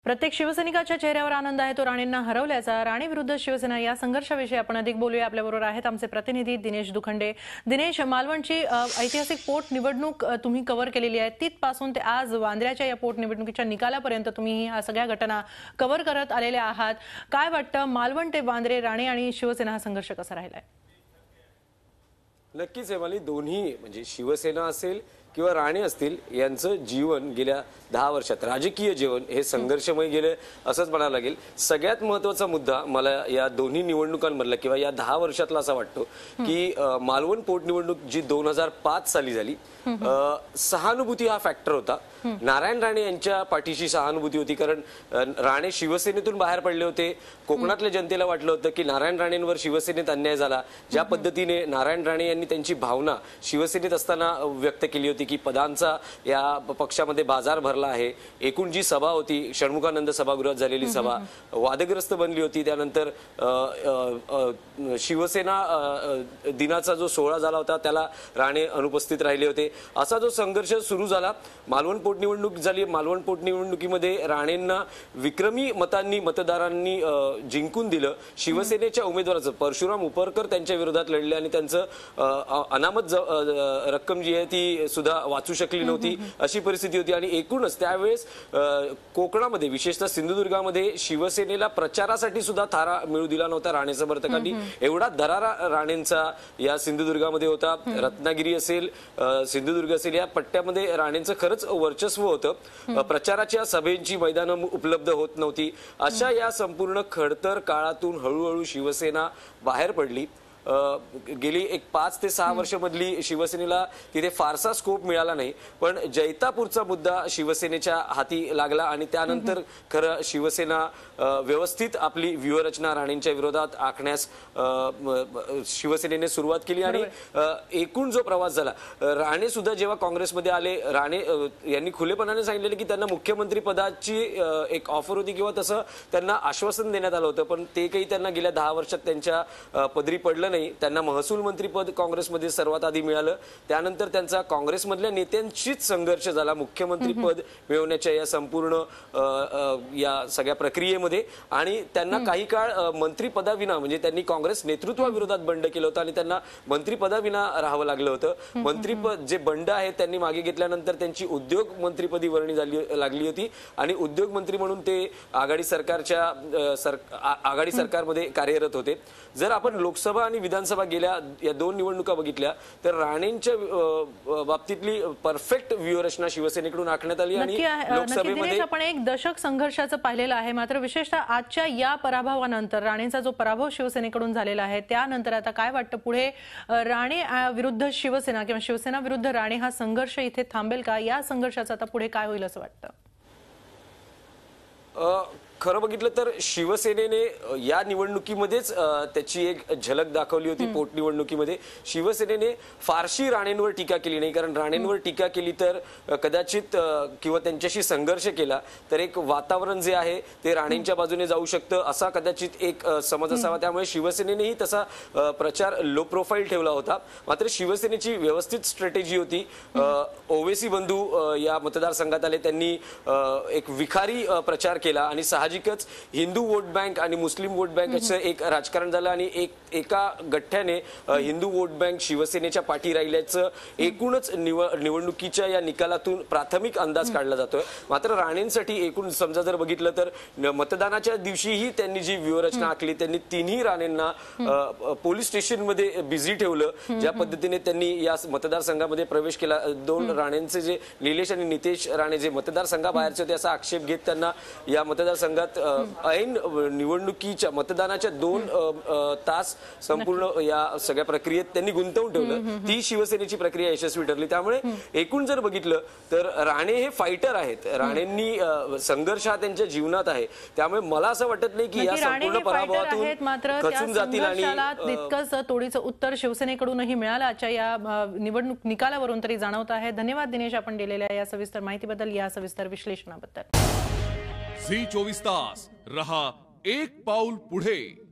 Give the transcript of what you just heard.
प्रत्येक शिवसैनिकाच्या चेहऱ्यावर आनंद आहे तो राणेंना हरवल्याचा। राणे विरुद्ध शिवसेना या संघर्षाविषयी आपण अधिक बोलूया। आपल्याबरोबर आहेत आमचे प्रतिनिधी दिनेश दुखंडे। दिनेश, मालवणची ऐतिहासिक पोटनिवडणूक तुम्ही कव्हर केलेली आहे। तिथपासून ते आज वांद्र्याच्या या पोटनिवडणुकीच्या निकालापर्यंत तुम्ही ह्या सगळ्या घटना कव्हर करत आलेले आहात। काय वाटतं, मालवण ते वांद्रे, राणे आणि शिवसेना हा संघर्ष कसा राहिलाय? नक्कीच हेमाली, दोन्ही म्हणजे शिवसेना असेल किंवा राणे असतील यांचं जीवन गेल्या 10 वर्षात राजकीय जीवन हे संघर्षमय गेले असंच म्हणावं लागेल। सगळ्यात महत्त्वाचा मुद्दा मला या दोन्ही निवडणुकांमधला किंवा या 10 वर्षातला असा वाटतो की मालवण पोटनिवडणूक जी 2005 साली झाली, सहानुभूती हा फॅक्टर होता। नारायण राणे यांच्या पाठीशी सहानुभूती होती, कारण राणे शिवसेनेतून बाहेर पडले होते। कोकणातल्या जनतेला वाटलं होतं की नारायण राणेंवर शिवसेनेत अन्याय झाला। ज्या पद्धतीने नारायण राणे यांनी त्यांची भावना शिवसेनेत असताना व्यक्त केली होती की पदांचा या पक्षामध्ये बाजार भरला आहे। एकूण जी सभा होती, षण्मुखानंद सभागृहात झालेली सभा वादग्रस्त बनली होती। त्यानंतर शिवसेना दिनाचा जो सोहळा झाला होता त्याला राणे अनुपस्थित राहिले होते। असा जो संघर्ष सुरू झाला, मालवण पोटनिवडणूक झाली। मालवण पोटनिवडणुकीमध्ये राणेंना विक्रमी मतांनी मतदारांनी जिंकून दिलं। शिवसेनेच्या उमेदवाराचं परशुराम उपरकर त्यांच्या विरोधात लढले आणि त्यांचं अनामत रक्कम जी आहे ती सुद्धा वाचू शकली नव्हती, अशी परिस्थिती होती। आणि एकूणच त्यावेळेस कोकणामध्ये विशेषतः सिंधुदुर्गामध्ये शिवसेनेला प्रचारासाठी सुद्धा थारा मिळू दिला नव्हता राणे समर्थकांनी। एवढा दरारा राणेंचा या सिंधुदुर्गामध्ये होता। रत्नागिरी असेल, सिंधुदुर्ग असेल, या पट्ट्यामध्ये राणेंचं खरंच वर्चस्व होतं। प्रचाराच्या सभेंची मैदानं उपलब्ध होत नव्हती। अशा या संपूर्ण खडतर काळातून हळूहळू शिवसेना बाहेर पडली। गेली 5 ते 6 वर्ष मधली शिवसेनेला तिथे फारसा स्कोप मिळाला नाही, पण जैतापूरचा मुद्दा शिवसेनेच्या हाती लागला आणि त्यानंतर खरं शिवसेना व्यवस्थित आपली व्यूहरचना राणेंच्या विरोधात आखण्यास शिवसेनेने सुरुवात केली। आणि एकूण जो प्रवास झाला, राणे सुद्धा जेव्हा काँग्रेसमध्ये आले, राणे यांनी खुलेपणाने सांगितले की त्यांना मुख्यमंत्री पदाची एक ऑफर होती किंवा तसं त्यांना आश्वासन देण्यात आलं होतं, पण ते काही त्यांना गेल्या 10 वर्षात त्यांच्या पदरी पडलं नाही। त्यांना महसूल मंत्रीपद काँग्रेसमध्ये सर्वात आधी मिळालं। त्यानंतर त्यांचा काँग्रेसमधल्या नेत्यांशीच संघर्ष झाला मुख्यमंत्री पद मिळवण्याच्या या संपूर्ण या सगळ्या प्रक्रियेमध्ये। आणि त्यांना काही काळ मंत्रिपदाविना, म्हणजे त्यांनी काँग्रेस नेतृत्वाविरोधात बंड केलं होतं आणि त्यांना मंत्रिपदाविना राहावं लागलं होतं। मंत्रिपद जे बंड आहे त्यांनी मागे घेतल्यानंतर त्यांची उद्योग मंत्रिपदी वर्णी लागली होती आणि उद्योग मंत्री म्हणून ते आघाडी सरकारमध्ये कार्यरत होते। जर आपण लोकसभा आणि विधानसभा गेल्या या 2 निवडणुका बघितल्या तर राणेंच्या बाबतीतली परफेक्ट व्यूहरचना शिवसेनेकडून आखण्यात आली आणि लोकसभेमध्ये आपण एक दशक संघर्षाचं पाहिलेलं आहे। मात्र विशेषतः आजच्या या पराभवानंतर, राणेंचा जो पराभव शिवसेनेकडून झालेला आहे त्यानंतर आता काय वाटतं पुढे, राणे विरुद्ध शिवसेना किंवा शिवसेना विरुद्ध राणे हा संघर्ष इथे थांबेल का? या संघर्षाचं आता पुढे काय होईल असं वाटतं? खरं बघितलं तर शिवसेनेने या निवडणुकीमध्येच त्याची एक झलक दाखवली होती। पोटनिवडणुकीमध्ये शिवसेनेने फारशी राणेंवर टीका केली नाही, कारण राणेंवर टीका केली तर कदाचित किंवा त्यांच्याशी संघर्ष केला तर एक वातावरण जे आहे ते राणेंच्या बाजूने जाऊ शकतं, असा कदाचित एक समज असावा। त्यामुळे शिवसेनेनेही तसा प्रचार लो प्रोफाईल ठेवला होता। मात्र शिवसेनेची व्यवस्थित स्ट्रॅटेजी होती। ओवेसी बंधू या मतदारसंघात आले, त्यांनी एक विखारी प्रचार केला आणि साहजिकच हिंदू वोट बँक आणि मुस्लिम वोट बँक असं एक राजकारण झालं आणि एका गठ्ठ्याने हिंदू वोट बँक शिवसेनेच्या पाठी राहिल्याचं एकूणच निवडणुकीच्या या निकालातून प्राथमिक अंदाज काढला जातोय। मात्र राणेंसाठी एकूण समजा जर बघितलं तर मतदानाच्या दिवशीही त्यांनी जी व्यूहरचना आखली, त्यांनी तिन्ही राणेंना पोलीस स्टेशनमध्ये बिझी ठेवलं। ज्या पद्धतीने त्यांनी या मतदारसंघामध्ये प्रवेश केला, 2 राणेंचे जे निलेश आणि नितेश राणे जे मतदारसंघाबाहेरचे होते असा आक्षेप घेत त्यांना या मतदारसंघात ऐन निवडणुकीच्या मतदानाच्या 2 तास संपूर्ण या सगळ्या प्रक्रियेत त्यांनी गुंतवून ठेवलं। ती शिवसेनेची प्रक्रिया यशस्वी ठरली। त्यामुळे एकूण जर बघितलं तर राणे हे फायटर आहेत, राणेंनी संघर्ष हा त्यांच्या जीवनात आहे। त्यामुळे मला असं वाटत नाही की या संपूर्ण पराभवातून खचून जातील आणि तितकंच तोडीचं उत्तर शिवसेनेकडूनही मिळालं आजच्या या निवडणूक निकालावरून तरी जाणवत आहे। धन्यवाद दिनेश, आपण दिलेल्या या सविस्तर माहितीबद्दल, या सविस्तर विश्लेषणाबद्दल। झी 24 तास रहा एक पाऊल पुढे।